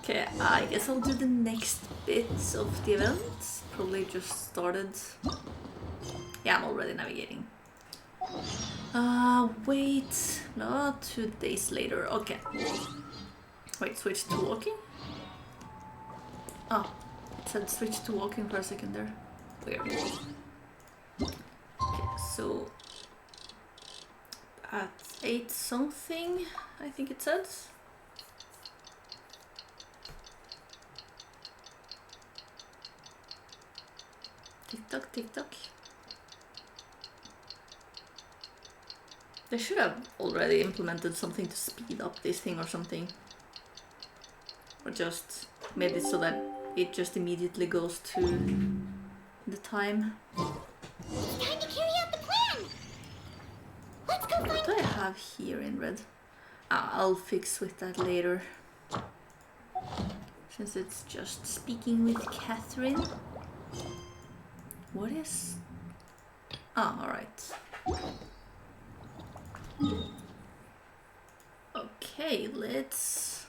Okay, I guess I'll do the next bits of the event. Probably just started. Yeah, I'm already navigating. Wait. No, 2 days later. Okay. Wait, switch to walking? Oh, it said switch to walking for a second there. Weird. Okay, so at 8 something, I think it says. Tick tock, tick tock. They should have already implemented something to speed up this thing or something. Or just made it so that it just immediately goes to the time. It's time to carry out the plan! Let's go What do I have here in red? I'll fix with that later. Since it's just speaking with Catherine. What is... Ah, alright. Okay, let's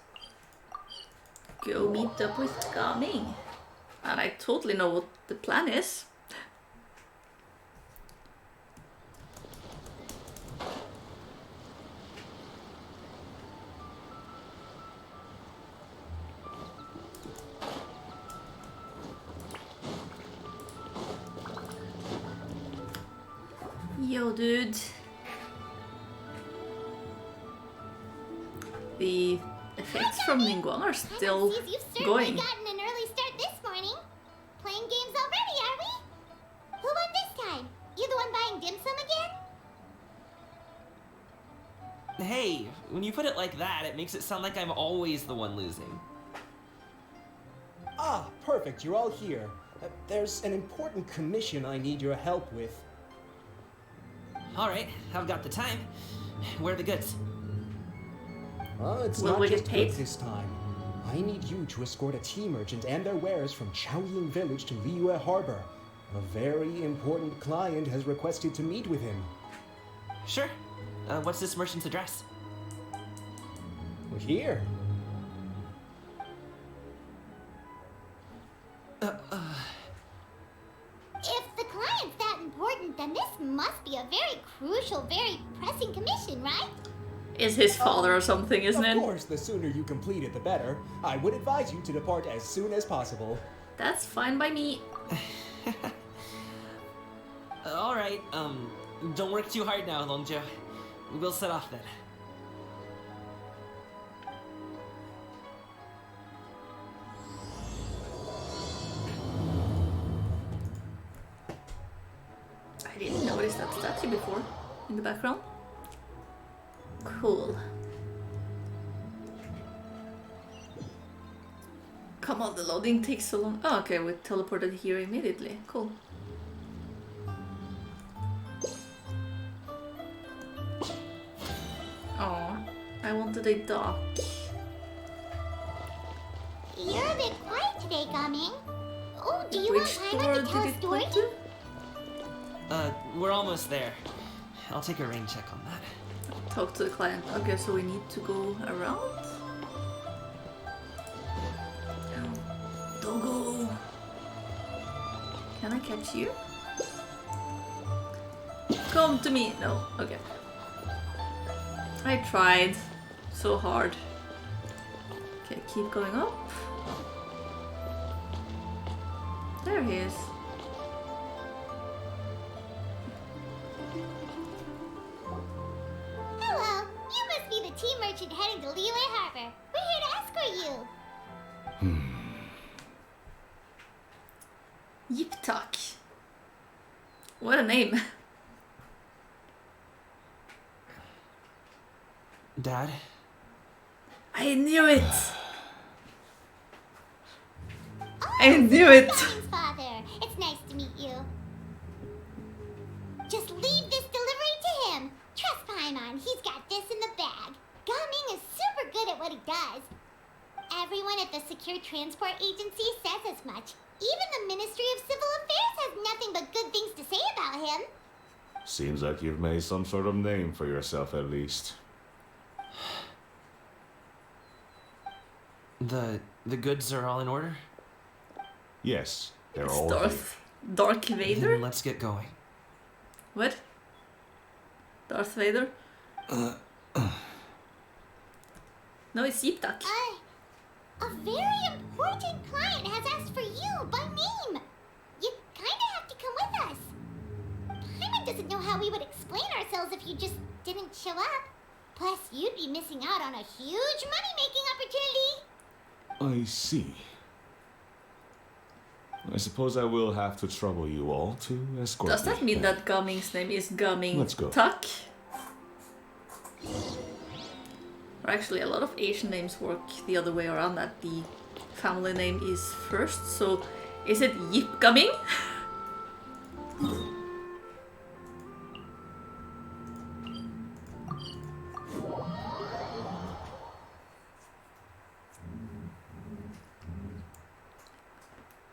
go meet up with Gaming. And I totally know what the plan is. Yo, dude. The effects from Ningguang are still You've certainly going. gotten an early start this morning. Playing games already, are we? Who won this time? You the one buying dim sum again? Hey, when you put it like that, it makes it sound like I'm always the one losing. Ah, perfect, you're all here. There's an important commission I need your help with. Alright, I've got the time. Where are the goods? Oh, it's Will not we get just paid? goods this time. I need you to escort a tea merchant and their wares from Chaoying Village to Liyue Harbor. A very important client has requested to meet with him. Sure. What's this merchant's address? Here. If the client's that important, then this must be a very crucial, very pressing commission, right? Is his father or something, isn't it? Of course, the sooner you complete it, the better. I would advise you to depart as soon as possible. That's fine by me. Alright, don't work too hard now, Longjo. We'll set off then. I didn't notice that statue before in the background. Cool. Come on, the loading takes so long. Oh, okay, we teleported here immediately. Cool. Oh, I wanted a dock. You're a bit quiet today, Gaming. Oh, do you Which want door Paimon to tell did a it story? point to? We're almost there. I'll take a rain check on that. Talk to the client. Okay, so we need to go around? Doggo! Can I catch you? Come to me! No, okay. I tried so hard. Okay, keep going up. There he is. Hello, you must be the tea merchant heading to Liyue Harbor. We're here to escort you. Yiptak. What a name. Dad? I knew it! I knew it! Gaming's father, it's nice to meet you. Just leave this delivery to him. Trust Paimon, he's got this in the bag. Gaming is super good at what he does. Everyone at the Secure Transport Agency says as much. Even the Ministry of Civil Affairs has nothing but good things to say about him. Seems like you've made some sort of name for yourself at least. The goods are all in order? Yes, they're It's all here. Darth Vader? Then let's get going. What? Darth Vader? No, it's Yip Duck. A very important client has asked for you by name. You kinda have to come with us. Paimon doesn't know how we would explain ourselves if you just didn't show up. Plus, you'd be missing out on a huge money-making opportunity. I see. I suppose I will have to trouble you all to escort Does that me. mean that Gumming's name is Gumming Let's go. Tuck? Or actually, a lot of Asian names work the other way around, that the family name is first. So, is it Yip Gumming?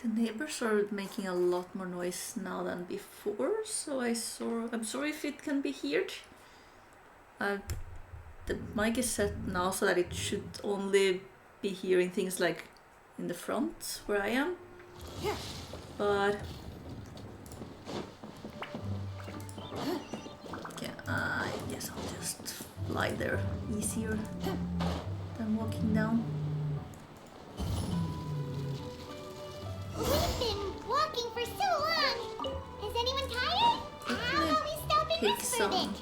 The neighbors are making a lot more noise now than before, so I'm sorry if it can be heard. The mic is set now so that it should only be hearing things like in the front where I am. Yeah. But yeah, I guess I'll just lie there easier than walking down. We've been walking for so long. Is anyone tired? How about we stop and Take rest for a bit? some.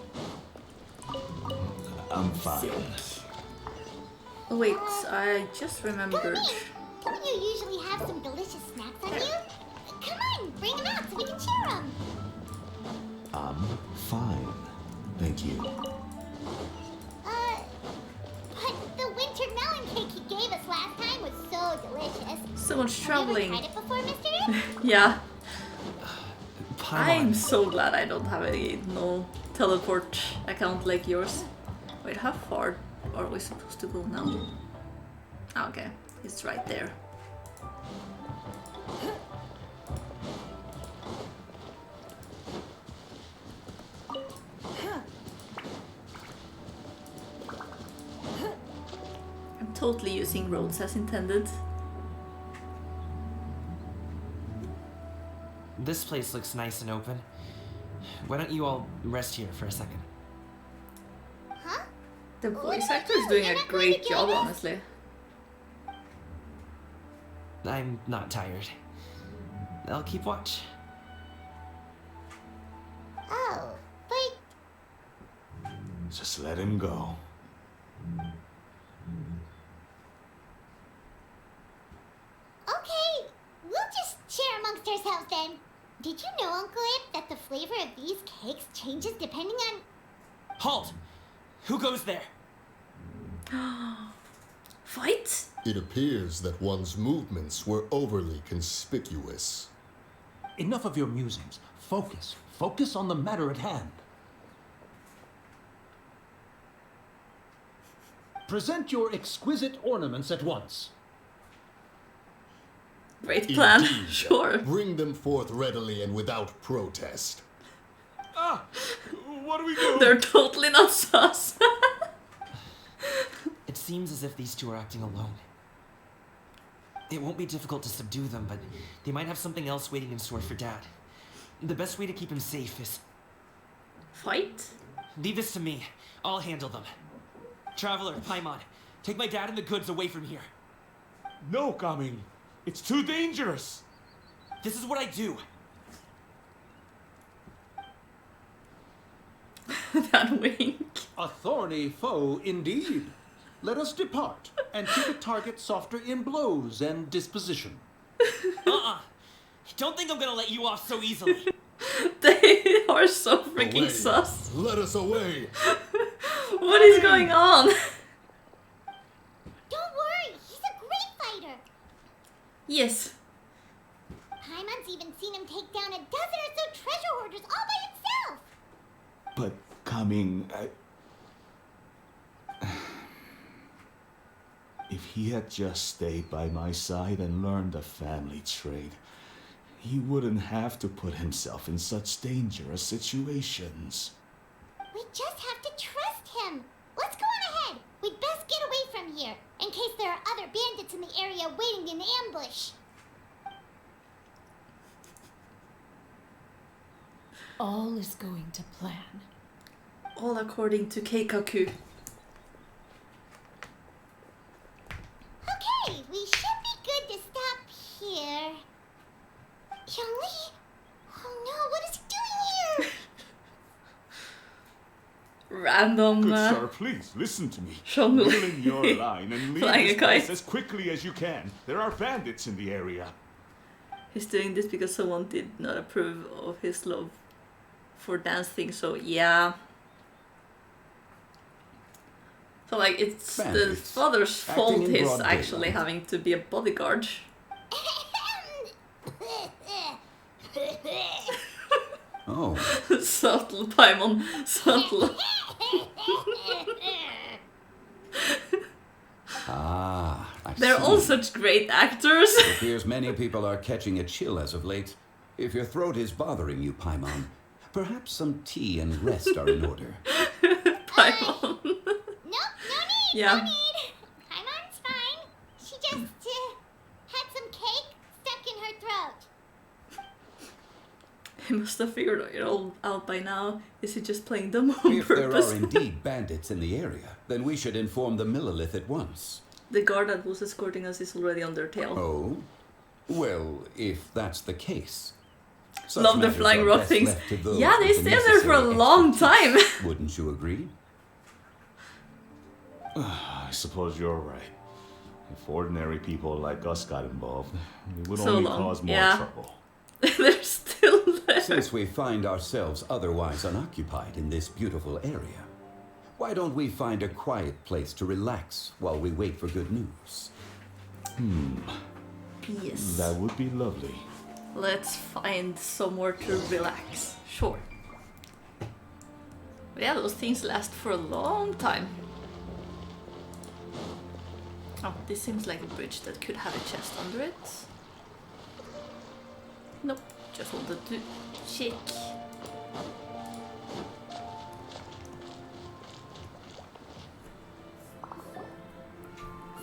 I'm fine. Oh wait, I just Come remembered. in. Don't you usually have some delicious snacks on you? Come on, bring them out so we can share them. I'm fine. Thank you. But the winter melon cake you gave us last time was so delicious. So much Have you traveling. ever tried it before, Mr. Yeah, I'm Paimon. so glad I don't have no teleport account like yours. Wait, how far are we supposed to go now? Okay, it's right there. I'm totally using roads as intended. This place looks nice and open. Why don't you all rest here for a second? Huh? The What voice do we actor is do? doing You're a not going great to job, join us? honestly. I'm not tired. I'll keep watch. Oh, but Just let him go. okay. We'll just share amongst ourselves then. Did you know, Uncle Ip, that the flavor of these cakes changes depending on... Halt! Who goes there? Fight? It appears that one's movements were overly conspicuous. Enough of your musings. Focus. Focus on the matter at hand. Present your exquisite ornaments at once. Great plan, Indeed. sure. Bring them forth readily and without protest. Ah! What do we do? They're totally not sus. It seems as if these two are acting alone. It won't be difficult to subdue them, but they might have something else waiting in store for Dad. The best way to keep him safe is... Fight? Leave this to me. I'll handle them. Traveler, Paimon, take my dad and the goods away from here. No, Coming. It's too dangerous. This is what I do. That wink. A thorny foe indeed. Let us depart and keep a target softer in blows and disposition. Don't think I'm gonna let you off so easily. They are so freaking Away. sus. Let us away. What is going on? Don't worry, he's a great fighter. Yes. Paimon's even seen him take down a dozen or so treasure hoarders all by himself. But Coming, if he had just stayed by my side and learned the family trade, he wouldn't have to put himself in such dangerous situations. We just have to trust him. Let's go on ahead. We'd best get away from here. in case there are other bandits in the area waiting in ambush. All is going to plan. All according to Keikaku. Okay, we should be good to stop here. Xiangli? Oh no, what is he doing here? Random. Good sir, please listen to me. Xiangli. Reel in your line and leave Flying a this place kite. as quickly as you can. There are bandits in the area. He's doing this because someone did not approve of his love for dancing, so yeah. So like, it's the Bandits. father's fault Acting in he's broad actually daylight. having to be a bodyguard. Oh, Subtle, Paimon. Subtle. I They're see. all such great actors. It appears many people are catching a chill as of late. If your throat is bothering you, Paimon, perhaps some tea and rest are in order. Paimon. Nope, no need, Yeah. no need. Paimon's fine. She just had some cake stuck in her throat. He must have figured it all out by now. Is he just playing dumb on If there purpose? are indeed bandits in the area, then we should inform the Millilith at once. The guard that was escorting us is already on their tail. Oh? Well, if that's the case. Such Love the matters flying are rock best things. left to those Yeah, they with the stay there for a necessary long time. expertise. Wouldn't you agree? I suppose you're right. If ordinary people like us got involved, it would So only long, cause more yeah. trouble. They're still there. Since we find ourselves otherwise unoccupied in this beautiful area, why don't we find a quiet place to relax while we wait for good news? Yes. That would be lovely. Let's find somewhere to relax. Sure. But yeah, those things last for a long time. Oh, this seems like a bridge that could have a chest under it. Nope, just wanted to check.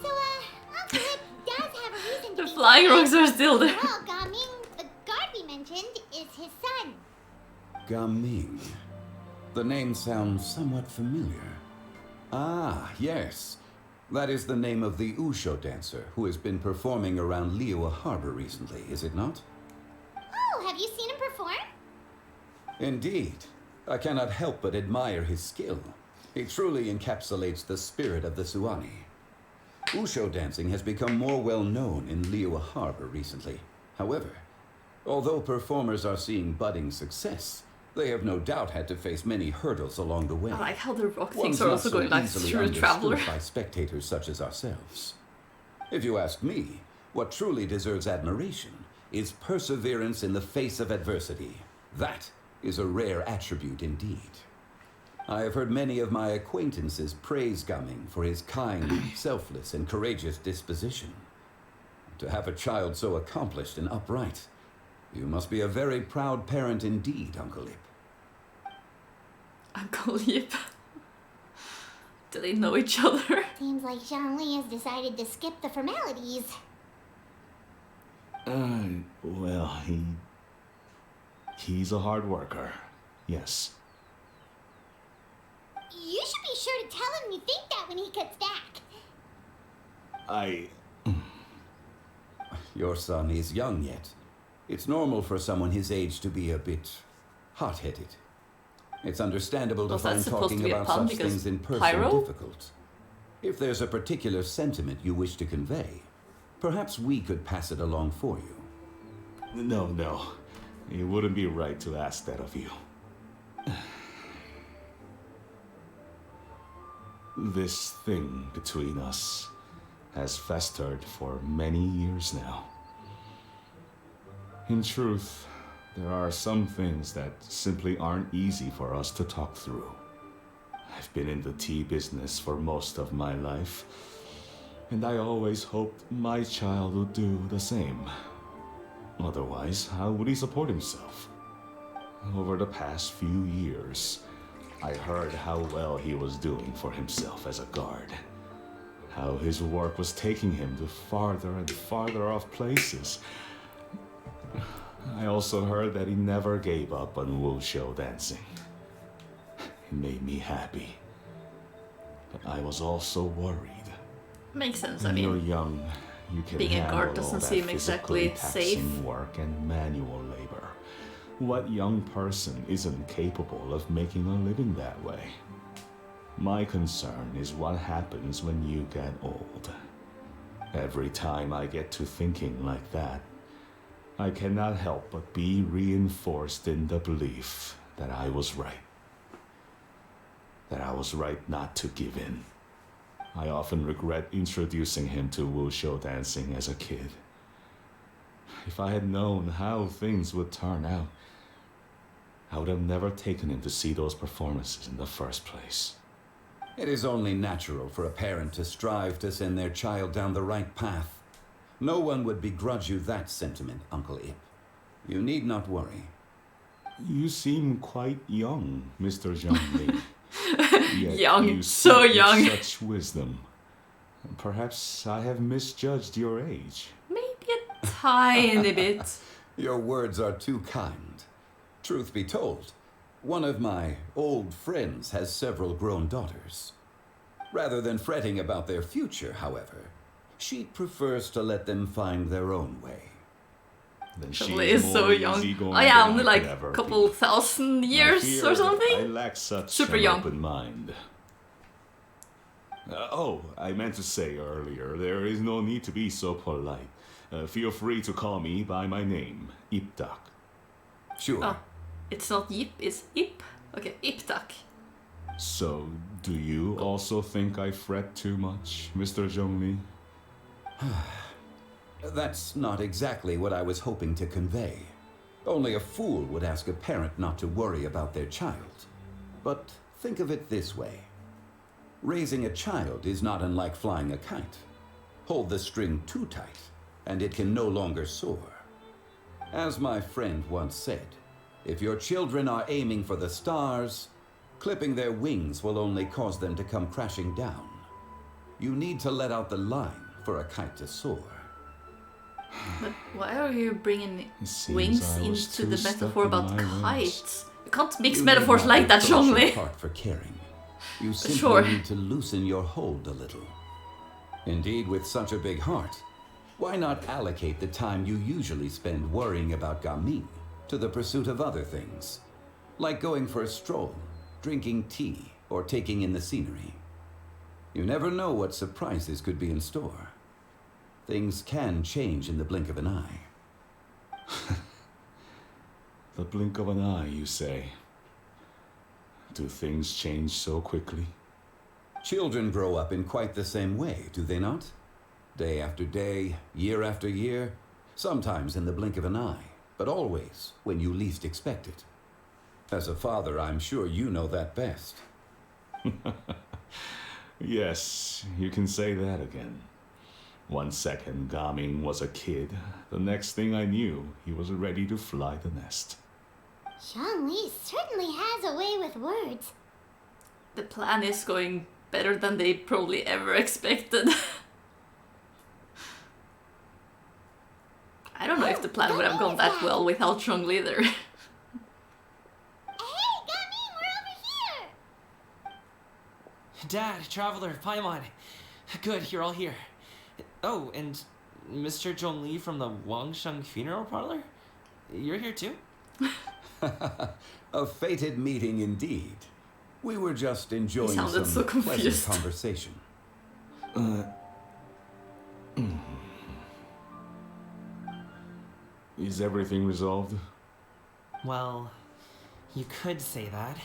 So, Uncle Hip does have a reason to The be flying sad. rocks are still there. Well, Gaming, the guard we mentioned, is his son. Gaming. The name sounds somewhat familiar. Ah, yes. That is the name of the Usho dancer who has been performing around Liyue Harbor recently, is it not? Oh, have you seen him perform? Indeed. I cannot help but admire his skill. He truly encapsulates the spirit of the Suani. Usho dancing has become more well known in Liyue Harbor recently. However, although performers are seeing budding success, they have no doubt had to face many hurdles along the way. I like how the rock One's things are not also so going back easily through the understood traveler. by spectators such as ourselves. If you ask me, what truly deserves admiration is perseverance in the face of adversity. That is a rare attribute indeed. I have heard many of my acquaintances praise Gaming for his kind, selfless, and courageous disposition. To have a child so accomplished and upright, you must be a very proud parent indeed, Uncle Lip. Uncle Yip. Do they know each other? Seems like Xiangli has decided to skip the formalities. Well, he's a hard worker. Yes. You should be sure to tell him you think that when he gets back. Your son is young yet. It's normal for someone his age to be a bit hot-headed. It's understandable to Was that find supposed to talking be a about pun such because things in person pyro? difficult. If there's a particular sentiment you wish to convey, perhaps we could pass it along for you. No. It wouldn't be right to ask that of you. This thing between us has festered for many years now. In truth, there are some things that simply aren't easy for us to talk through. I've been in the tea business for most of my life, and I always hoped my child would do the same. Otherwise, how would he support himself? Over the past few years, I heard how well he was doing for himself as a guard. how his work was taking him to farther and farther off places. I also heard that he never gave up on wuxia dancing. It made me happy. But I was also worried. Makes sense, I When you're mean, young, you can being a handle guard all doesn't that seem physically exactly safe. taxing work and manual labor. What young person isn't capable of making a living that way? My concern is what happens when you get old. Every time I get to thinking like that, I cannot help but be reinforced in the belief that I was right. That I was right not to give in. I often regret introducing him to wuxia dancing as a kid. If I had known how things would turn out, I would have never taken him to see those performances in the first place. It is only natural for a parent to strive to send their child down the right path. No one would begrudge you that sentiment, Uncle Ip. You need not worry. You seem quite young, Mr. Zhongli. Yet Young, you so speak with young. such wisdom. Perhaps I have misjudged your age. Maybe a tiny bit. Your words are too kind. Truth be told, one of my old friends has several grown daughters. Rather than fretting about their future, however, she prefers to let them find their own way. Then Zhongli she's is so more young. easygoing Oh yeah, than only I like could ever a couple be. thousand I years fear or that I something. lack such Super an young. open mind. Oh, I meant to say earlier, there is no need to be so polite. Feel free to call me by my name, Iptak. Sure. Oh, it's not Yip, it's Ip. Okay, Iptak. So, do you also think I fret too much, Mr. Zhongli? That's not exactly what I was hoping to convey. Only a fool would ask a parent not to worry about their child. But think of it this way. Raising a child is not unlike flying a kite. Hold the string too tight, and it can no longer soar. As my friend once said, if your children are aiming for the stars, clipping their wings will only cause them to come crashing down. You need to let out the line for a kite to soar. But why are you bringing It seems wings I was into too the stuck metaphor in about my ways. kites? You can't mix You metaphors need not like that, reproach your Zhongli. heart for caring. You simply Sure. need to loosen your hold a little. Indeed, with such a big heart, why not allocate the time you usually spend worrying about Gaming to the pursuit of other things, like going for a stroll, drinking tea, or taking in the scenery? You never know what surprises could be in store. Things can change in the blink of an eye. The blink of an eye, you say? Do things change so quickly? Children grow up in quite the same way, do they not? Day after day, year after year, sometimes in the blink of an eye, but always when you least expect it. As a father, I'm sure you know that best. Yes, you can say that again. 1 second, Gaming was a kid. The next thing I knew, he was ready to fly the nest. Zhongli certainly has a way with words. The plan is going better than they probably ever expected. I don't know if the plan would have gone that well without Zhongli there. Hey, Gaming, we're over here! Dad, Traveler, Paimon. Good, you're all here. Oh, and Mr. Zhongli from the Wangsheng Funeral Parlor? You're here too? A fated meeting indeed. We were just enjoying sounded so some pleasant confused. conversation. Is everything resolved? Well, you could say that.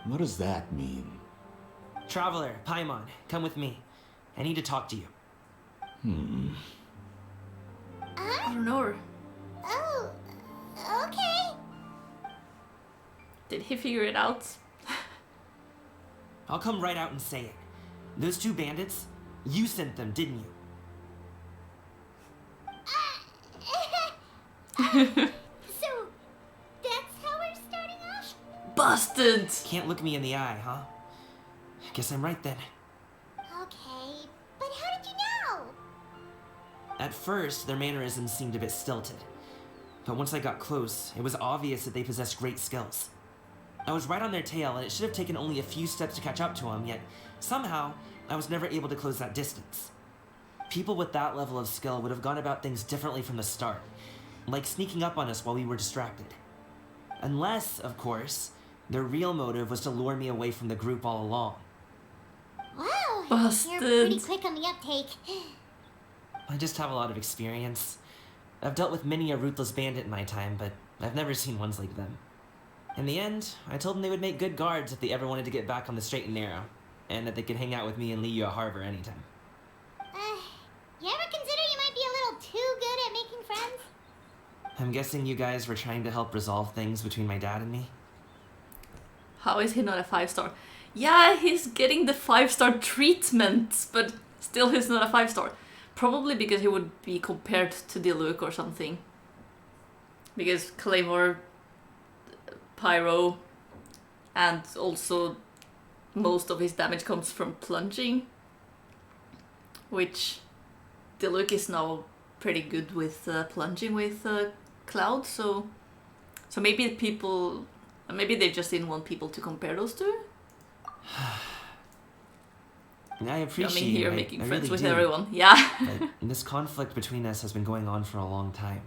What does that mean? Traveler, Paimon, come with me. I need to talk to you. I don't know. Oh, okay. Did he figure it out? I'll come right out and say it. Those two bandits, you sent them, didn't you? So, that's how we're starting off? Busted! Can't look me in the eye, huh? Guess I'm right then. Okay, At first, their mannerisms seemed a bit stilted. But once I got close, it was obvious that they possessed great skills. I was right on their tail, and it should have taken only a few steps to catch up to them, yet somehow, I was never able to close that distance. People with that level of skill would have gone about things differently from the start, like sneaking up on us while we were distracted. Unless, of course, their real motive was to lure me away from the group all along. Wow, Busted. you're pretty quick on the uptake. I just have a lot of experience. I've dealt with many a ruthless bandit in my time, but I've never seen ones like them. In the end, I told them they would make good guards if they ever wanted to get back on the straight and narrow, and that they could hang out with me in Liyue Harbor anytime. You ever consider you might be a little too good at making friends? I'm guessing you guys were trying to help resolve things between my dad and me? How is he not a 5-star? Yeah, he's getting the 5-star treatment, but still he's not a 5-star. Probably because he would be compared to Diluc or something. Because Claymore, Pyro, and also most of his damage comes from plunging. Which Diluc is now pretty good with plunging with Cloud, so maybe people, maybe they just didn't want people to compare those two. I appreciate I mean, you're it. making I friends really with do. everyone, yeah. But this conflict between us has been going on for a long time.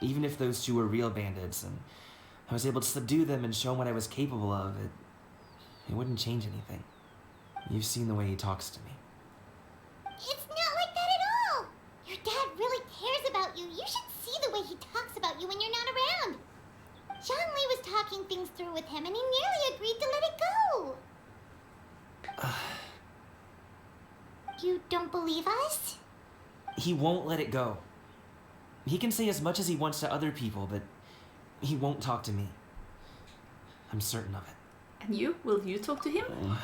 Even if those two were real bandits, and I was able to subdue them and show them what I was capable of, it wouldn't change anything. You've seen the way he talks to me. It's not like that at all. Your dad really cares about you. You should see the way he talks about you when you're not around. Zhongli was talking things through with him, and he nearly agreed to let it go. You don't believe us? He won't let it go. He can say as much as he wants to other people, but he won't talk to me. I'm certain of it. And you? Will you talk to him? You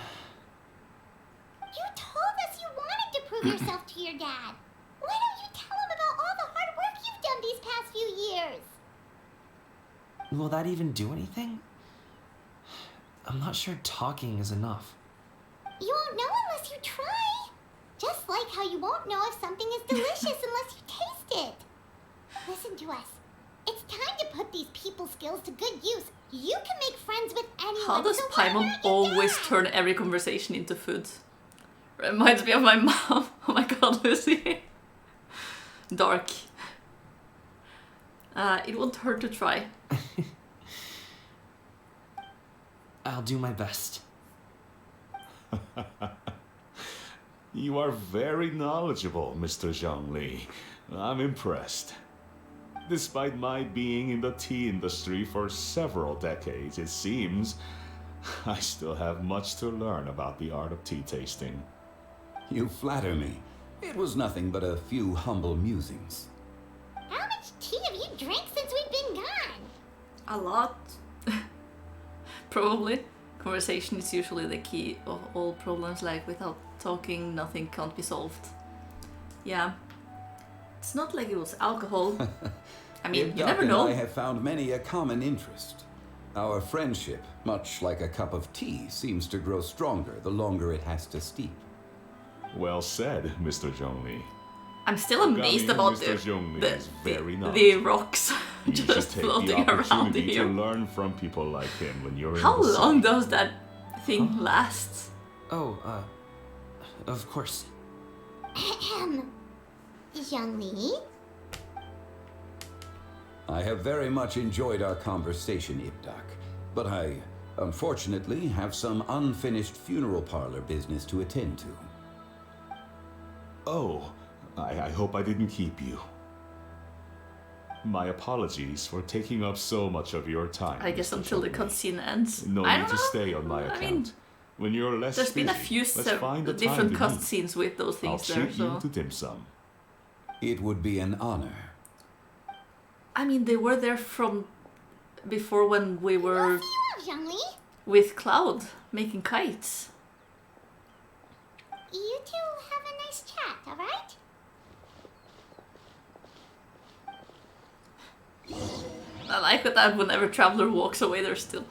told us you wanted to prove yourself to your dad. Why don't you tell him about all the hard work you've done these past few years? Will that even do anything? I'm not sure talking is enough. You won't know unless you try. Just like how you won't know if something is delicious unless you taste it. Listen to us. It's time to put these people skills to good use. You can make friends with anyone. How does so why Paimon not your always dad? turn every conversation into food? Reminds me of my mom. Oh my god, Lucy. Dark. It won't hurt to try. I'll do my best. You are very knowledgeable, Mr. Zhongli. I'm impressed. Despite my being in the tea industry for several decades, it seems I still have much to learn about the art of tea tasting. You flatter me. It was nothing but a few humble musings. How much tea have you drank since we've been gone? A lot. Probably. Conversation is usually the key of all problems, like without talking, nothing can't be solved. Yeah. It's not like it was alcohol. I mean, you Doc never and know. I have found many a common interest. Our friendship, much like a cup of tea, seems to grow stronger the longer it has to steep. Well said, Mr. Zhongli. I'm still amazed Coming about Mr. Zhongli is very the knowledgeable. rocks You should just take floating the around opportunity to here. learn from people like him when you're How in the long sun. does that thing last? Oh, of course. Ahem. Zhongli? I have very much enjoyed our conversation, Ibdak, but I, unfortunately, have some unfinished funeral parlor business to attend to. Oh, I hope I didn't keep you. My apologies for taking up so much of your time. I guess Mr. until the Zhongli. cutscene ends. No I need don't to know. stay on my I account. mean, When you're less there's been a busy, few let's find the different time to meet. cutscenes with those I'll things there, treat you so... to dim sum. It would be an honor. I mean, they were there from before when we were We'll see you off, Zhongli. with Cloud, making kites. You two have a nice chat, alright? I like that whenever Traveler walks away, they're still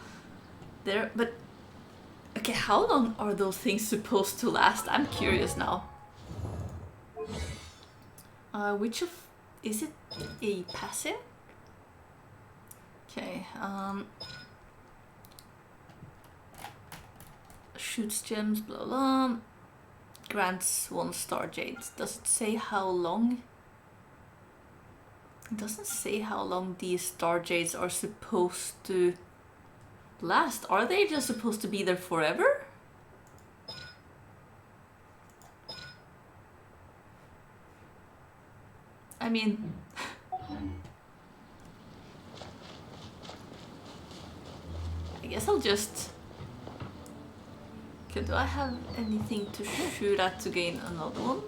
there. But, okay, how long are those things supposed to last? I'm curious now. Which of... Is it a passive? Okay, shoots gems, blah blah. Grants 1 star jades. Does it say how long? It doesn't say how long these star jades are supposed to last. Are they just supposed to be there forever? I mean... I guess I'll just... Okay, do I have anything to shoot at to gain another one?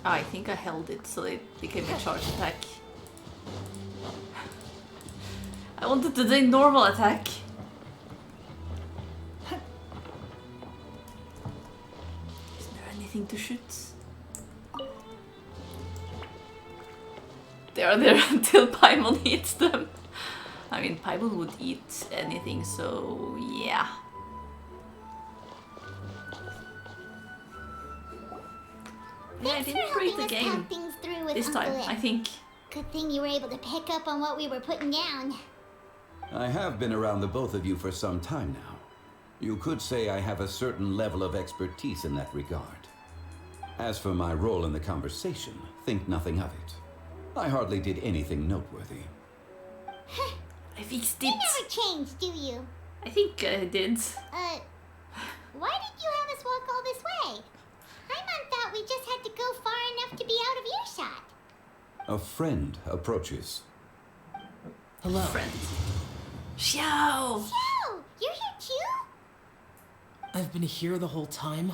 Oh, I think I held it so it became a charge attack. I wanted to do normal attack. Is there anything to shoot? They are there until Paimon eats them. I mean, Paimon would eat anything, so yeah. Yeah, I didn't break the game this time, I think. Good thing you were able to pick up on what we were putting down. I have been around the both of you for some time now. You could say I have a certain level of expertise in that regard. As for my role in the conversation, think nothing of it. I hardly did anything noteworthy. I fixed it. You never changed, do you? I think I did. Why did you have us walk all this way? Paimon thought we just had to go far enough to be out of earshot. A friend approaches. Hello. Friend. Xiao! Xiao, you're here too? I've been here the whole time.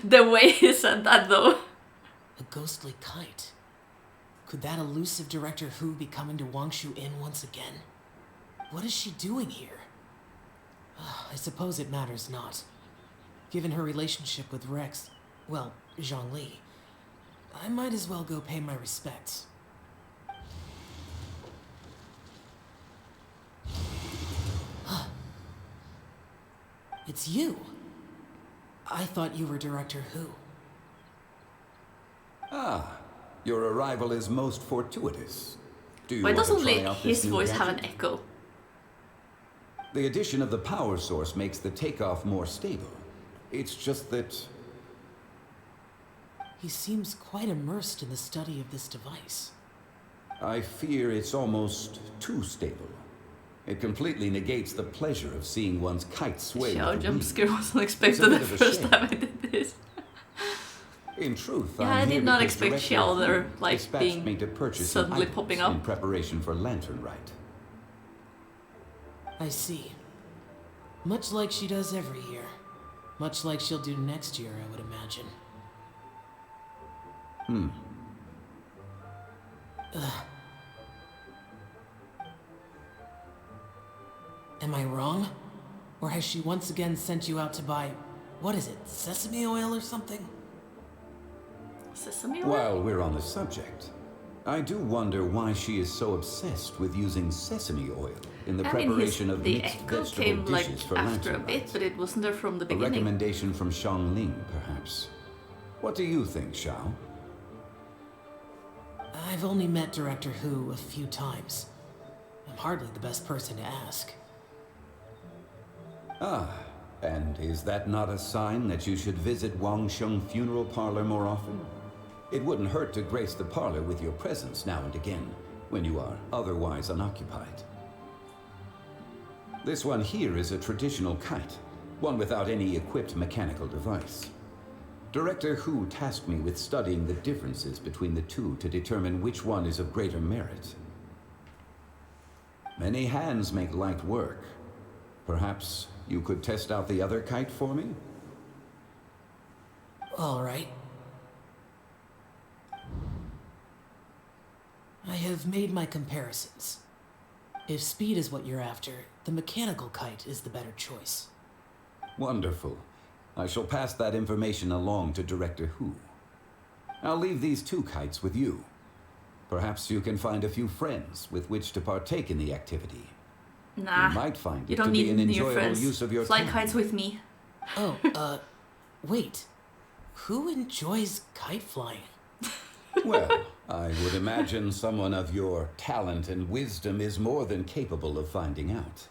The way he said that though. A ghostly kite. Could that elusive Director Who be coming to Wangshu Inn once again? What is she doing here? I suppose it matters not. Given her relationship with Rex, well, Zhongli, I might as well go pay my respects. It's you! I thought you were Director Who. Ah, your arrival is most fortuitous. Do you Why want does to only try out his this new voice have an gadget? echo? The addition of the power source makes the takeoff more stable. It's just that... He seems quite immersed in the study of this device. I fear it's almost too stable. It completely negates the pleasure of seeing one's kite sway. Xiao with the jump wind. scare wasn't It's expected a the bit of a first shame. time I did this. In truth, Yeah, I'm I here did not because expect Director Xiao Hu there, like, dispatched me being to purchase some suddenly items popping up. in preparation for Lantern Rite. I see. Much like she does every year. Much like she'll do next year, I would imagine. Am I wrong? Or has she once again sent you out to buy, what is it, sesame oil or something? Sesame oil? While we're on the subject, I do wonder why she is so obsessed with using sesame oil in the I mean, preparation of the mixed echo vegetable came like dishes for after a Lantern bit, Rite. but it wasn't there from the A beginning. recommendation from Xiangling, perhaps. What do you think, Xiao? I've only met Director Who a few times. I'm hardly the best person to ask. Ah, and is that not a sign that you should visit Wangsheng Funeral Parlor more often? It wouldn't hurt to grace the parlor with your presence now and again, when you are otherwise unoccupied. This one here is a traditional kite, one without any equipped mechanical device. Director Who tasked me with studying the differences between the two to determine which one is of greater merit. Many hands make light work. Perhaps you could test out the other kite for me? All right. I have made my comparisons. If speed is what you're after, the mechanical kite is the better choice. Wonderful. I shall pass that information along to Director Who. I'll leave these two kites with you. Perhaps you can find a few friends with which to partake in the activity. Nah, You might find you it don't to need be an new enjoyable friends. use of your Fly time. kites with me. Oh, wait. Who enjoys kite flying? Well, I would imagine someone of your talent and wisdom is more than capable of finding out.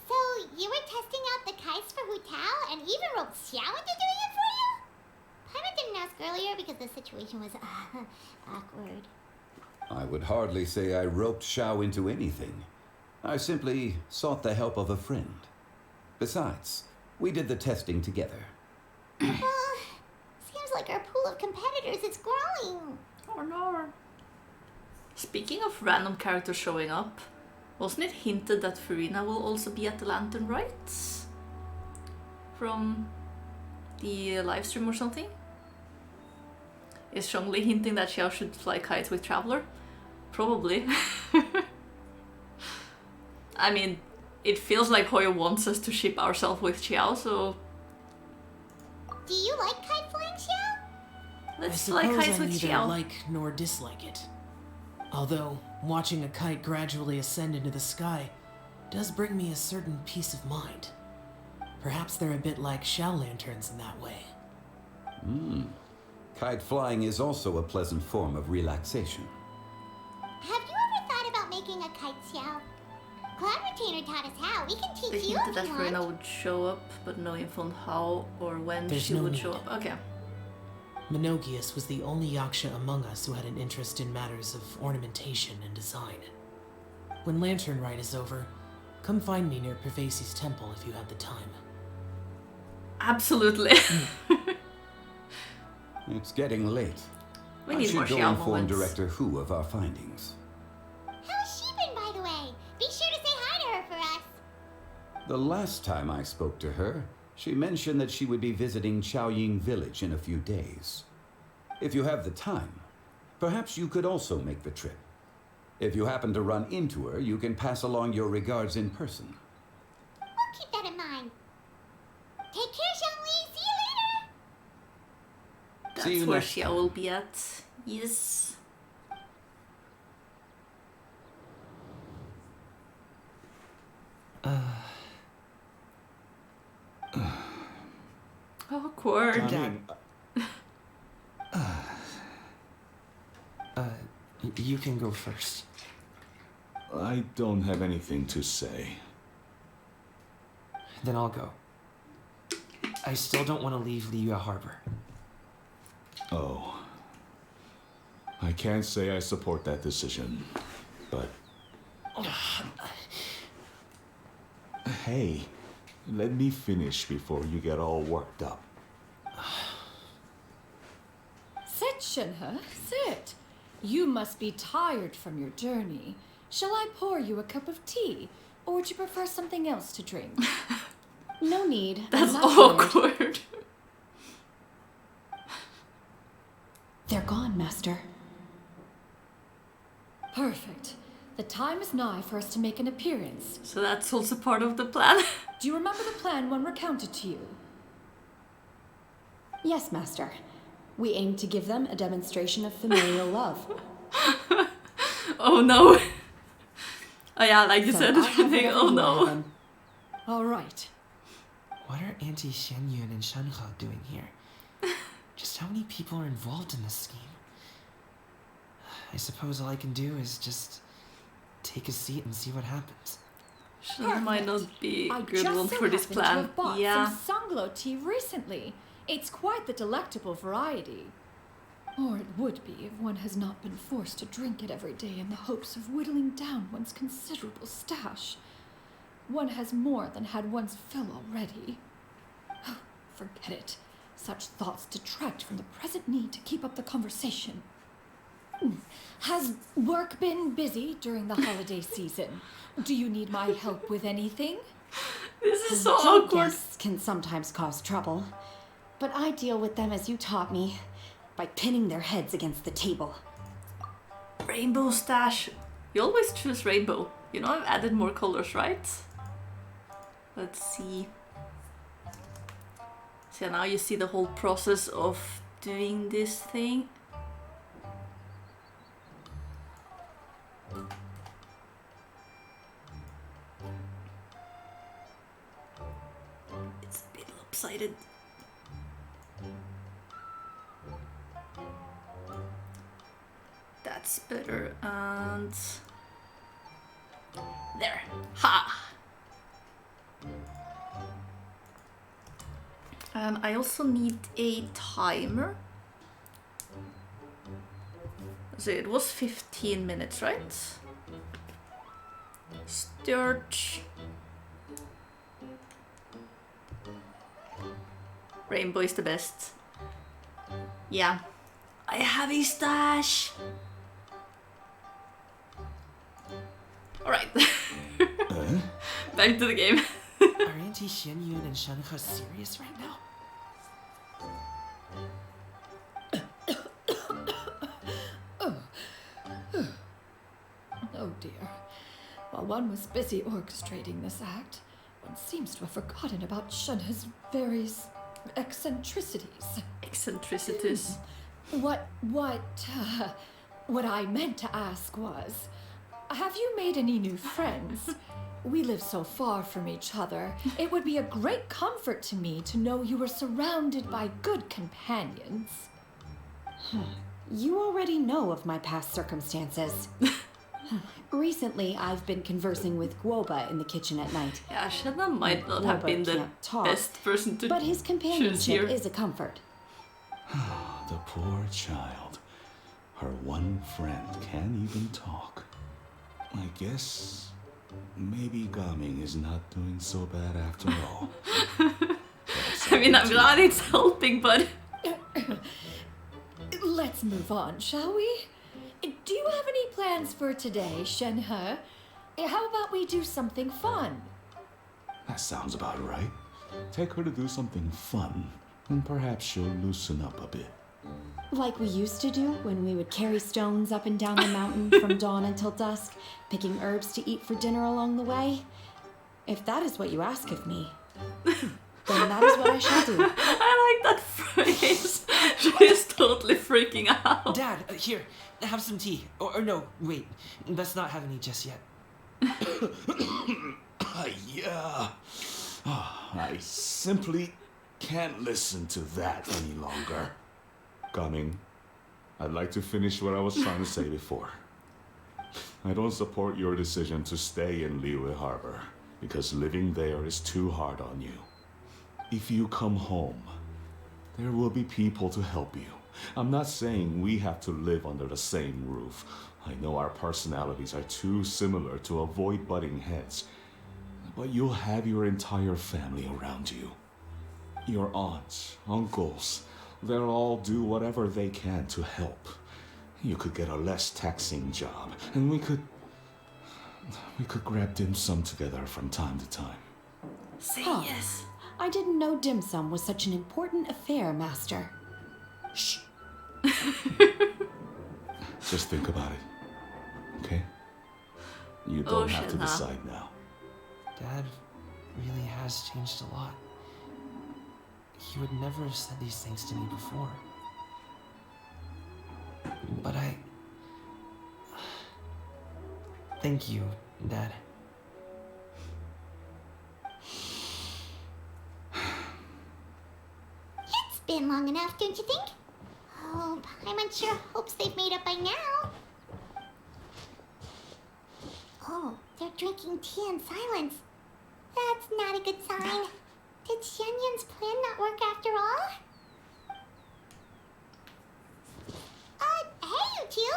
So, you were testing out the kites for Hu Tao and even roped Xiao into doing it for you? Paimon didn't ask earlier because the situation was awkward. I would hardly say I roped Xiao into anything. I simply sought the help of a friend. Besides, we did the testing together. Well, seems like our pool of competitors is growing. Oh no. Speaking of random characters showing up, wasn't it hinted that Farina will also be at the Lantern Rite? From the livestream or something? Is Zhongli hinting that Xiao should fly kites with Traveler? Probably. I mean, it feels like Hoyo wants us to ship ourselves with Xiao, so Do you like kite flying, Xiao? I let's fly suppose kites I with neither Xiao. like nor dislike it. Although, watching a kite gradually ascend into the sky does bring me a certain peace of mind. Perhaps they're a bit like shell lanterns in that way. Kite flying is also a pleasant form of relaxation. Have you ever thought about making a kite, Xiao? Cloud Retainer taught us how. We can They teach you hinted if that you Farina want. would show up, but no info on how or when There's she no would need. show up. Okay. Minogius was the only Yaksha among us who had an interest in matters of ornamentation and design. When Lantern Rite is over, come find me near Pervasi's temple if you have the time. Absolutely. It's getting late. We I need should more go Xiao inform moments. Director Hu of our findings. How's she been, by the way? Be sure to say hi to her for us. The last time I spoke to her, she mentioned that she would be visiting Chaoying Village in a few days. If you have the time, perhaps you could also make the trip. If you happen to run into her, you can pass along your regards in person. We'll keep that in mind. Take care, Zhongli. See you later. That's See you where next Xiao time. will be at. Yes. Awkward. Dad. You can go first. I don't have anything to say. Then I'll go. I still don't want to leave Liyue Harbor. Oh. I can't say I support that decision, but... Hey, let me finish before you get all worked up. Sit, Shinhe, sit. You must be tired from your journey. Shall I pour you a cup of tea, or would you prefer something else to drink? No need. That's I'm not tired. awkward. They're gone, Master. Perfect. The time is nigh for us to make an appearance. So that's also part of the plan. Do you remember the plan when recounted to you? Yes, Master. We aim to give them a demonstration of familial love. Oh no. Oh yeah, like you So said, I have everything. whatever Oh you no. want them. All right. What are Auntie Shenyun and Shanhe doing here? Just how many people are involved in this scheme? I suppose all I can do is just take a seat and see what happens. Sure, might not be a I good just one so for this happened to plan. have bought Yeah. some Sanglo tea recently. It's quite the delectable variety. Or it would be if one has not been forced to drink it every day in the hopes of whittling down one's considerable stash. One has more than had one's fill already. Forget it. Such thoughts detract from the present need to keep up the conversation. Has work been busy during the holiday season? Do you need my help with anything? This is so Drunk awkward. guests can sometimes cause trouble, but I deal with them as you taught me, by pinning their heads against the table. Rainbow stash. You always choose rainbow. You know I've added more colors, right? Let's see. So now you see the whole process of doing this thing. It's a bit lopsided. That's better, and there. Ha! And I also need a timer. So it was 15 minutes, right? Start. Rainbow is the best. Yeah. I have a stash! Alright. Back to the game. Are Auntie Xianyun and Shenhe serious right now? Oh dear. While one was busy orchestrating this act, one seems to have forgotten about Shenhe's various eccentricities. Eccentricities. What I meant to ask was, have you made any new friends? We live so far from each other. It would be a great comfort to me to know you were surrounded by good companions. You already know of my past circumstances. Recently, I've been conversing with Guoba in the kitchen at night. Yeah, Shenhe might not have Guoba been the can't talk, best person to but his choose companionship here. is a comfort. The poor child. Her one friend can't even talk. I guess maybe Gaming is not doing so bad after all. I mean, I'm glad it's helping, but... Let's move on, shall we? Do you have any plans for today, Shenhe? How about we do something fun? That sounds about right. Take her to do something fun, and perhaps she'll loosen up a bit. Like we used to do when we would carry stones up and down the mountain from dawn until dusk, picking herbs to eat for dinner along the way. If that is what you ask of me, then that is what I shall do. I like that phrase. She is totally freaking out. Dad, here, have some tea. Or no, wait, let's not have any just yet. Yeah. I simply can't listen to that any longer. Gaming, I'd like to finish what I was trying to say before. I don't support your decision to stay in Liyue Harbor, because living there is too hard on you. If you come home, there will be people to help you. I'm not saying we have to live under the same roof. I know our personalities are too similar to avoid butting heads. But you'll have your entire family around you. Your aunts, uncles, they'll all do whatever they can to help. You could get a less taxing job, and we could grab dim sum together from time to time. Say Huh. yes. I didn't know dim sum was such an important affair, Master. Shh. Just think about it, okay? You don't have to Shenhe. decide now. Dad really has changed a lot. He would never have said these things to me before. But thank you, Dad. It's been long enough, don't you think? Oh, Paimon sure hopes they've made up by now. Oh, they're drinking tea in silence. That's not a good sign. Did Xianyun's plan not work after all? Hey, you two!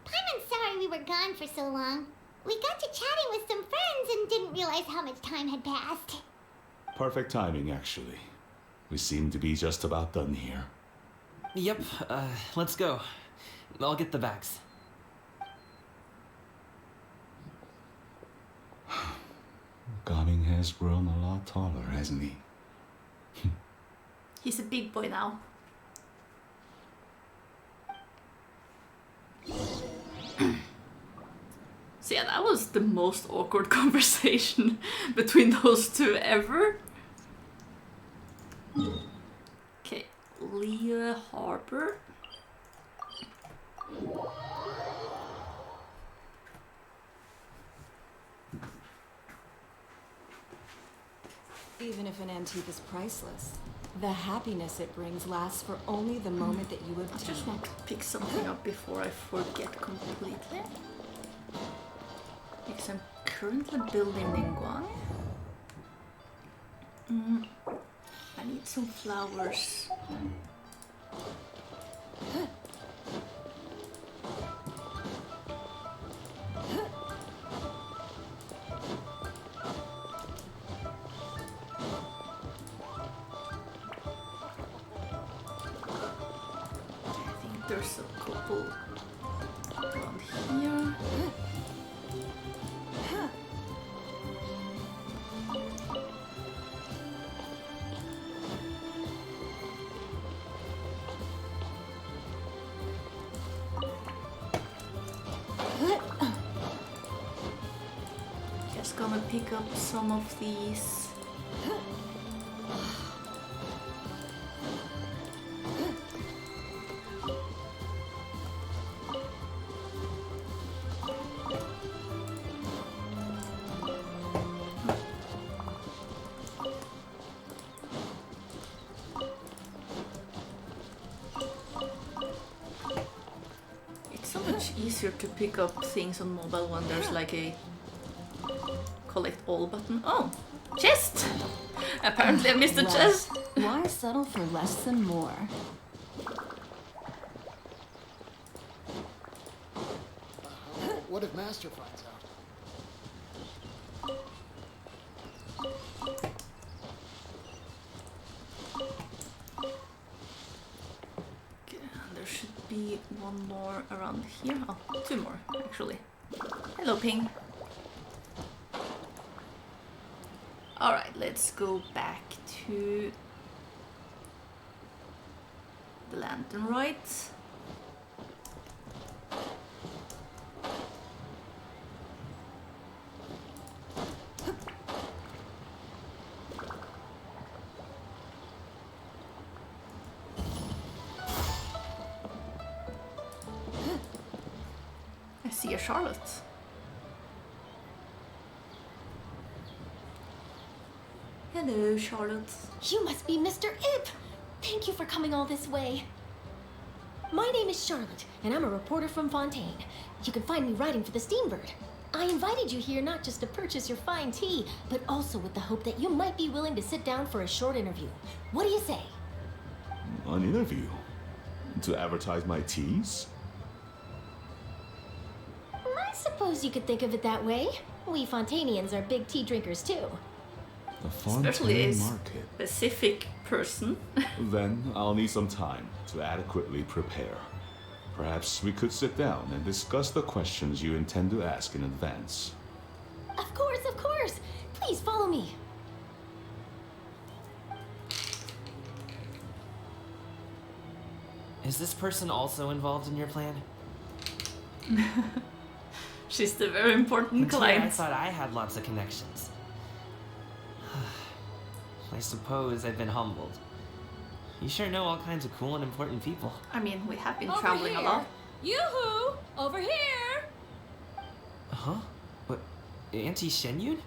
Paimon's sorry we were gone for so long. We got to chatting with some friends and didn't realize how much time had passed. Perfect timing, actually. We seem to be just about done here. Yep, let's go. I'll get the bags. Gaming has grown a lot taller, hasn't he? He's a big boy now. So yeah, that was the most awkward conversation between those two ever. Okay, Liyue Harbor. Even if an antique is priceless, the happiness it brings lasts for only the moment that you I obtain just want to pick something up before I forget completely. Because I'm currently building Ningguang. I need some flowers. There's a couple around here. Just gonna pick up some of these. Easier to pick up things on mobile when there's like a collect all button. Oh, chest! Apparently I missed the chest. Why settle for less than more? What if Master finds out? Be one more around here. Oh, two more actually. Hello, Ping. Alright, let's go back to the Lantern Rite. See a Charlotte. Hello, Charlotte. You must be Mr. Ip. Thank you for coming all this way. My name is Charlotte, and I'm a reporter from Fontaine. You can find me writing for the Steambird. I invited you here not just to purchase your fine tea, but also with the hope that you might be willing to sit down for a short interview. What do you say? An interview? To advertise my teas? I suppose you could think of it that way. We Fontanians are big tea drinkers too. The Especially a Fontaine Market. specific person. Then I'll need some time to adequately prepare. Perhaps we could sit down and discuss the questions you intend to ask in advance. Of course, of course. Please follow me. Is this person also involved in your plan? She's the very important Until client. I thought I had lots of connections. I suppose I've been humbled. You sure know all kinds of cool and important people. I mean, we have been Over traveling here. a lot. Yoo-hoo! Over here! Huh? What? Auntie Shenyun?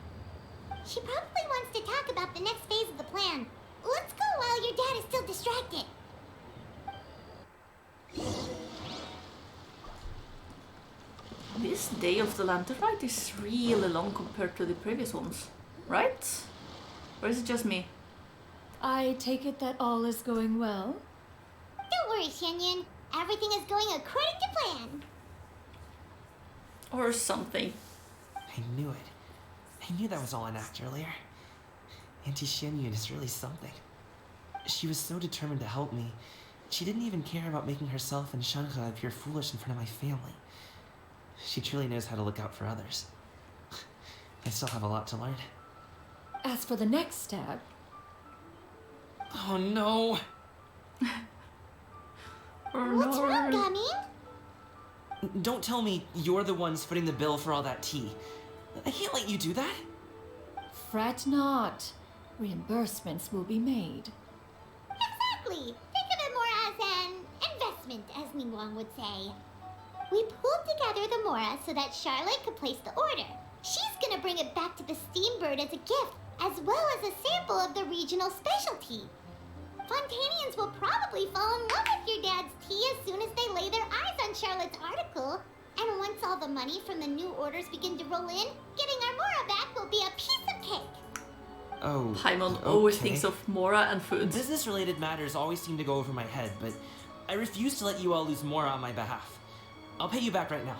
She probably wants to talk about the next phase of the plan. Let's go while your dad is still distracted. This day of the Lantern Rite is really long compared to the previous ones, right? Or is it just me? I take it that all is going well? Don't worry, Shenyun. Everything is going according to plan. Or something. I knew it. I knew that was all an act earlier. Auntie Shenyun is really something. She was so determined to help me. She didn't even care about making herself and Shanghai appear foolish in front of my family. She truly knows how to look out for others. I still have a lot to learn. As for the next step... Oh no! What's wrong, Gummy? Don't tell me you're the ones footing the bill for all that tea. I can't let you do that. Fret not. Reimbursements will be made. Exactly. Think of it more as an investment, as Ningguang would say. We pulled together the Mora so that Charlotte could place the order. She's gonna bring it back to the Steambird as a gift, as well as a sample of the regional specialty. Fontanians will probably fall in love with your dad's tea as soon as they lay their eyes on Charlotte's article. And once all the money from the new orders begin to roll in, getting our Mora back will be a piece of cake. Oh. Paimon always okay. thinks of Mora and food. Business-related matters always seem to go over my head, but I refuse to let you all lose Mora on my behalf. I'll pay you back right now.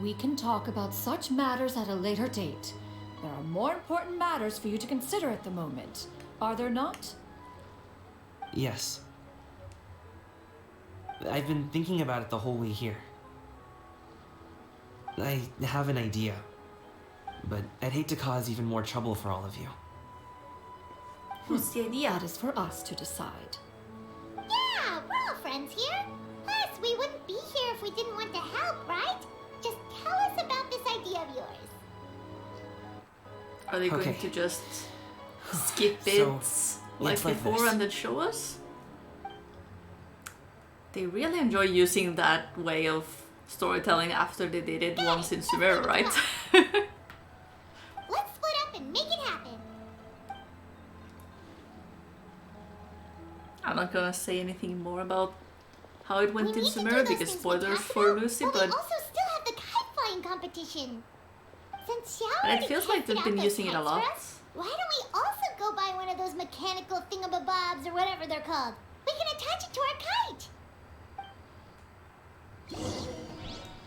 We can talk about such matters at a later date. There are more important matters for you to consider at the moment, are there not? Yes. I've been thinking about it the whole way here. I have an idea, but I'd hate to cause even more trouble for all of you. What's the idea? That is for us to decide. Yeah, we're all friends here. Plus, we wouldn't be here if we didn't want to help, right? Just tell us about this idea of yours. Are they Okay. going to just skip it So, like it's like before this. and then show us? They really enjoy using that way of storytelling after they did it once in Sumeru, right? Let's split up and make it happen. I'm not gonna say anything more about how it went We in need to do Sumeru those because things we spoilers talked for about, Lucy, but but we also still have the kite flying competition. Since Xiao and already it feels like tested they've out been those using it a kites for lot. us, why don't we also go buy one of those mechanical thingamabobs or whatever they're called? We can attach it to our kite.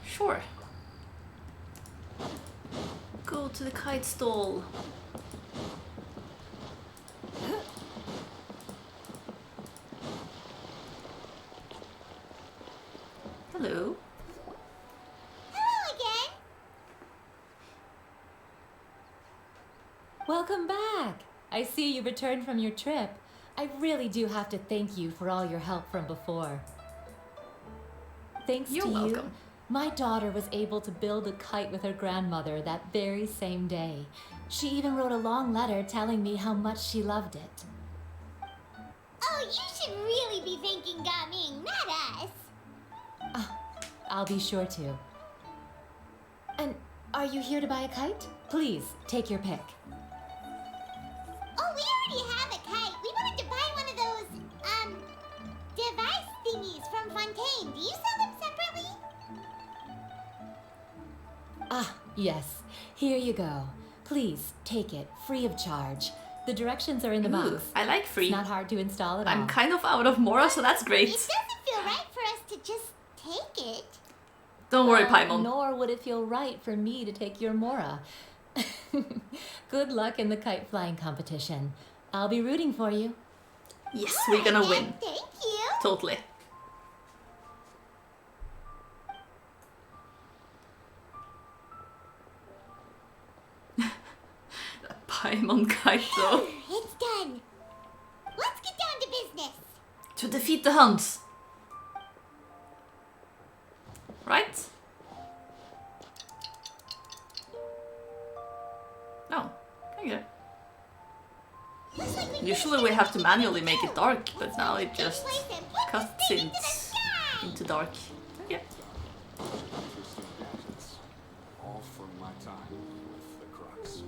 Sure. Go to the kite stall. Hello. Hello again. Welcome back! I see you returned from your trip. I really do have to thank you for all your help from before. Thanks You're to welcome. you, my daughter was able to build a kite with her grandmother that very same day. She even wrote a long letter telling me how much she loved it. Oh, you should really be thanking Gaming, not us. I'll be sure to. And are you here to buy a kite? Please, take your pick. Oh, we already have a kite. We wanted to buy one of those, device thingies from Fontaine. Do you sell them separately? Ah, yes. Here you go. Please, take it, free of charge. The directions are in the Ooh, box. I like free. It's not hard to install at all. I'm kind of out of Mora, so that's It great. doesn't feel right for us to just take it. Don't worry, Well, Paimon. Nor would it feel right for me to take your Mora. Good luck in the kite flying competition. I'll be rooting for you. Yes, we're gonna win. Thank you. Totally. That Paimon kite though. It's done. Let's get down to business. To defeat the Huns. Right? No. Okay. Looks like we Usually we have to manually make it dark, but now it just cuts it into dark. Okay. Interesting gadgets. All from my time with the Crux.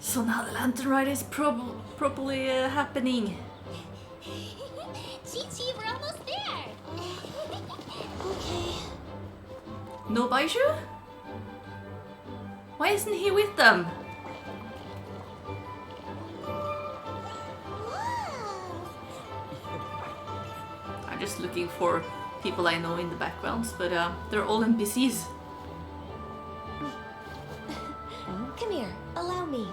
So now the Lantern Rite is properly happening. Chi, we're almost there. Okay. No Baishu? Why isn't he with them? I'm just looking for people I know in the backgrounds, but they're all NPCs. Come here, allow me.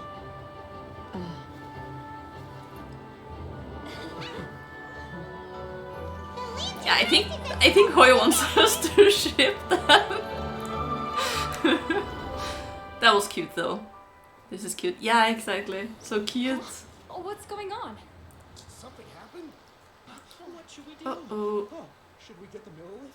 Yeah, I think Hoi wants us to ship them. That was cute though. This is cute. Yeah, exactly. So cute. Oh, what's going on? Something happened? What should we do? Uh-oh. Oh, should we get the mill with?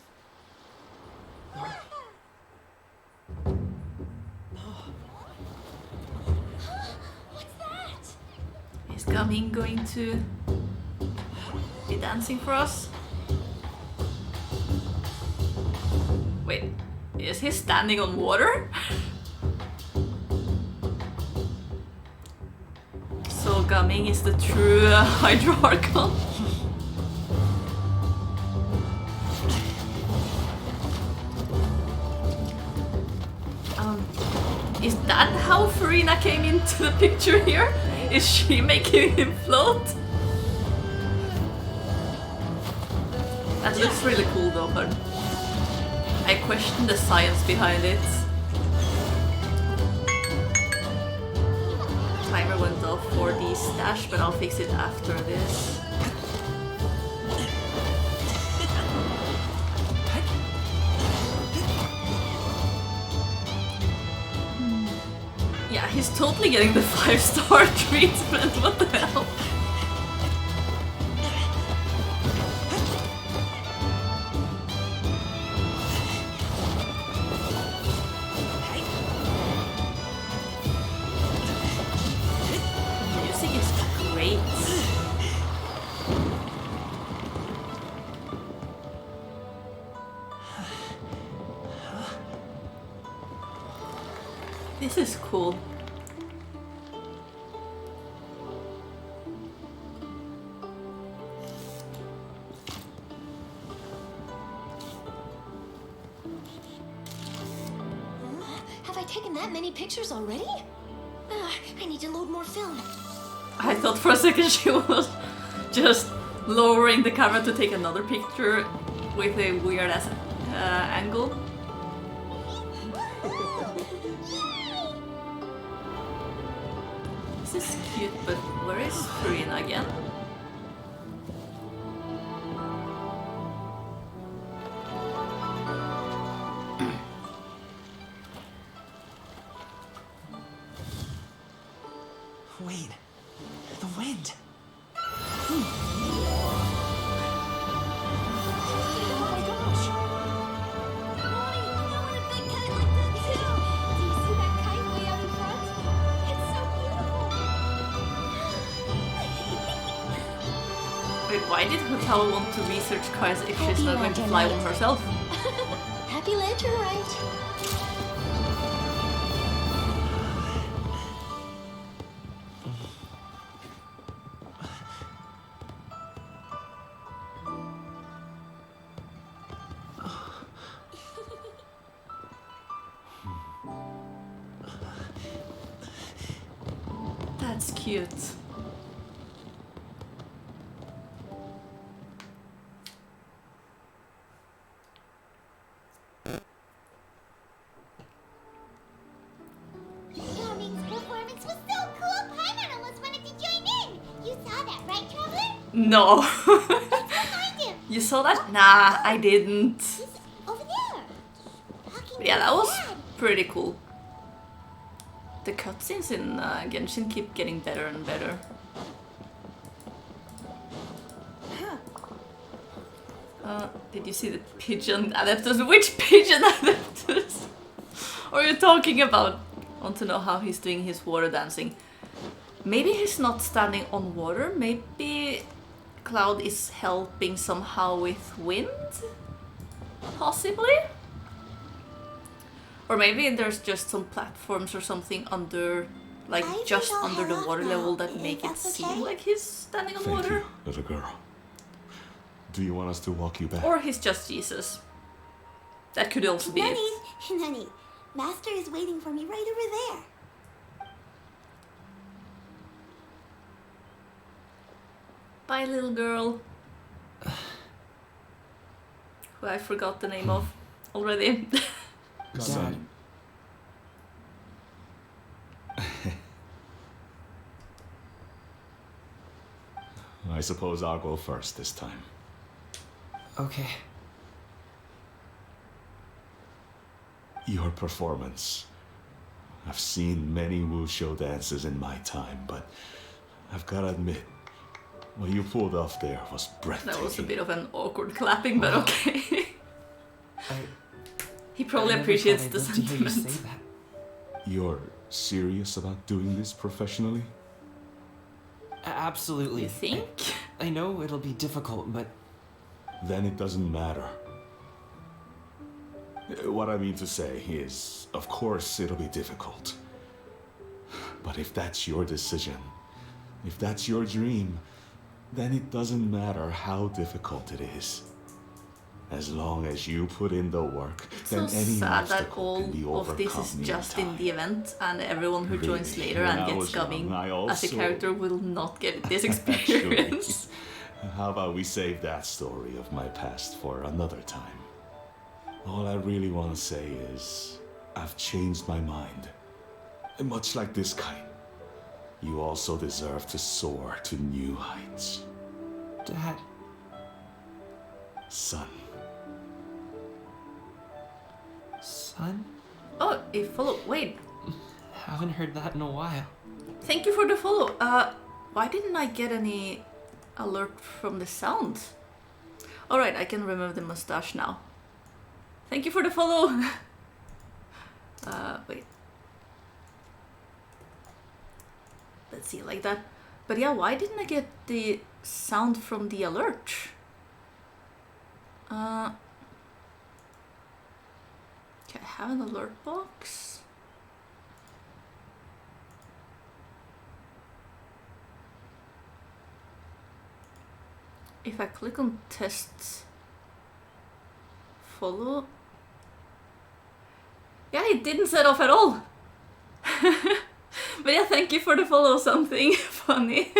What's that? Is Gamin going to be dancing for us? Wait, is he standing on water? Gumming is the true Hydro-Archon. Is that how Farina came into the picture here? Is she making him float? That looks really cool though, but I question the science behind it. Timer went off for the stash, but I'll fix it after this. Yeah, he's totally getting the 5-star treatment, what the hell? Music is great. This is cool. Have I taken that many pictures already? I need to load more film. I thought for a second she was just lowering the camera to take another picture with a weird ass angle. This is cute, but where is Farina again? Wait, the wind. Wait, why did Hotawa want to research Kai's if she's not going to fly one herself? Happy Lantern Rite. That's cute. Gumming's performance was so cool, Paimon almost wanted to join in. You saw that, right, Traveler? No. Behind him. You saw that? Nah, I didn't. Over there. But yeah, that was pretty cool. The cutscenes in Genshin keep getting better and better. Did you see the pigeon adapters? Which pigeon adapters are you talking about? I want to know how he's doing his water dancing. Maybe he's not standing on water. Maybe Cloud is helping somehow with wind? Possibly? Or maybe there's just some platforms or something under, like just under the water level that make it seem like he's standing on Thank water. you, little girl. Do you want us to walk you back? Or he's just Jesus. That could also be it. Nani, Master is waiting for me right over there. Bye, little girl. Who I forgot the name of already. Dad. I suppose I'll go first this time. Okay. Your performance. I've seen many wushou dances in my time, but I've gotta admit, what you pulled off there was breathtaking. That was a bit of an awkward clapping, but okay. He probably I never appreciates thought the I'd live to hear you sentiment. say that. You're serious about doing this professionally? Absolutely. You think? I know it'll be difficult, but Then it doesn't matter. What I mean to say is, of course it'll be difficult. But if that's your decision, If that's your dream, then it doesn't matter how difficult it is. As long as you put in the work, It's then so any sad that obstacle can be all of overcome this is in just in time. the event, and everyone who joins Really, later when and I gets was young, coming I as a also- character will not get this Actually, experience. how about we save that story of my past for another time? All I really want to say is, I've changed my mind. And much like this kite, you also deserve to soar to new heights. Dad. Son. Son? Oh, a follow. Wait, Haven't heard that in a while. thank you for the follow. Why didn't I get any alert from the sound? Alright, I can remove the mustache now. Thank you for the follow. Wait. Let's see, like that. But yeah, why didn't I get the sound from the alert? Okay, I have an alert box. If I click on test follow, yeah, it didn't set off at all. But yeah, thank you for the follow, something funny.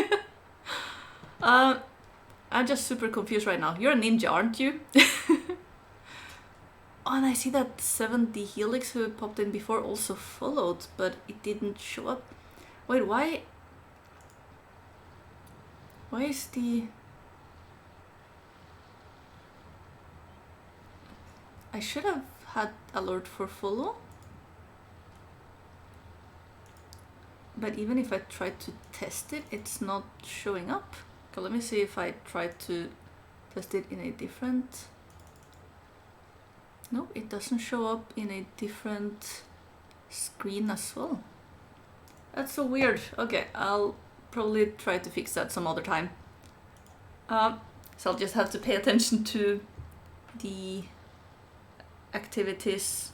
I'm just super confused right now. You're a ninja, aren't you? Oh, and I see that 7D Helix who popped in before also followed, but it didn't show up. Wait, why? Why is the... I should have had alert for follow. But even if I try to test it, it's not showing up. Okay, let me see if I try to test it in a different... No, it doesn't show up in a different screen as well. That's so weird. Okay, I'll probably try to fix that some other time. So I'll just have to pay attention to the activities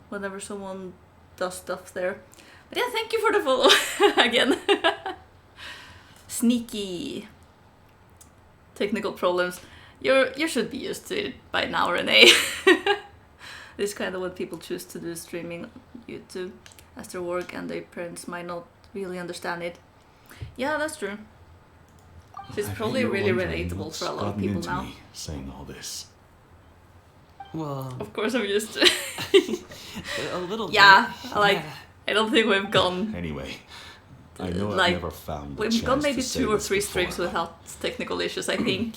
whenever someone does stuff there. But yeah, thank you for the follow again. Sneaky technical problems. You should be used to it by now, Renee. This is kind of what people choose to do, streaming on YouTube as their work, and their parents might not really understand it. Yeah, that's true. It's I probably bet you're really wondering relatable what's for a lot of gotten people into now. me saying all this. Well, Of course I'm used to it. a little Yeah, bit. like, Yeah. I don't think we've gone... Anyway, I know like, I've never found the We've gone chance to maybe say 2 or this 3 before. streams without technical issues, I think.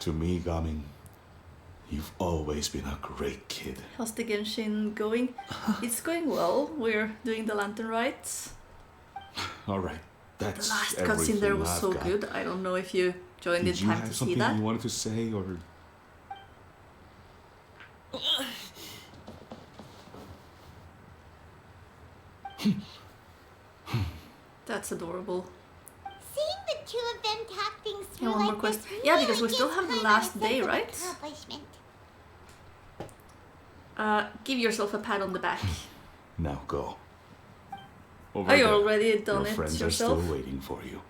To me, Gaming, you've always been a great kid. How's the Genshin going? It's going well. We're doing the Lantern Rite. All right, The that's last everything cutscene there was I've so got. good. I don't know if you joined in Did you time have to see something that. you wanted to say, or That's adorable. Seeing the two of them talk things through Yeah, one more like quest. this Yeah, because we really still gives have the Paimon a last sense day, of right? accomplishment. Give yourself a pat on the back. now go. Over Are you there. already done Your it friends yourself? are still waiting for you.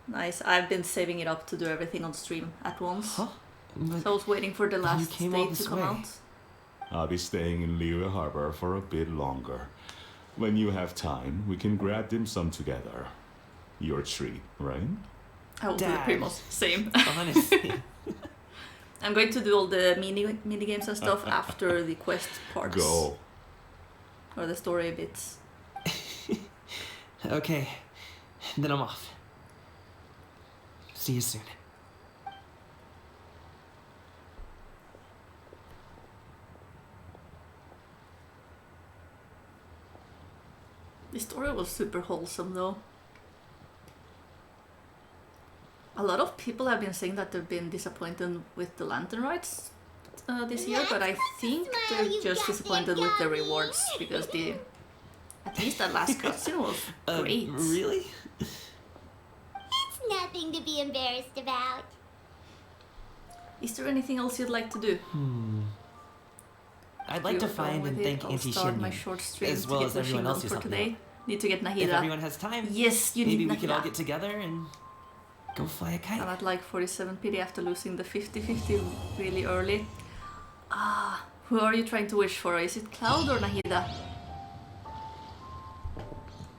Nice. I've been saving it up to do everything on stream at once. Huh? But So I was waiting for the you last came all day to this come way. out. I'll be staying in Liyue Harbor for a bit longer. When you have time, we can grab dim sum together. Your treat, right? I will do the Dad. primos. Same. honestly, I'm going to do all the mini games and stuff after the quest parts. Go. Or the story bits. okay, then I'm off. See you soon. The story was super wholesome though. A lot of people have been saying that they've been disappointed with the Lantern Rites this year, but I think they're just disappointed with the rewards because the at least that last cutscene was great. Really? It's nothing to be embarrassed about. Is there anything else you'd like to do? I'd like to You're going find with and it. thank I'll Auntie start my Shinny, short stream as to well get as the everyone shingle else who's for helped me today. out. Need to get Nahida. If everyone has time, yes, you maybe need we Nahida. could all get together and go fly a kite. I'm at like 47 pity after losing the 50-50 really early. Who are you trying to wish for? Is it Cloud or Nahida?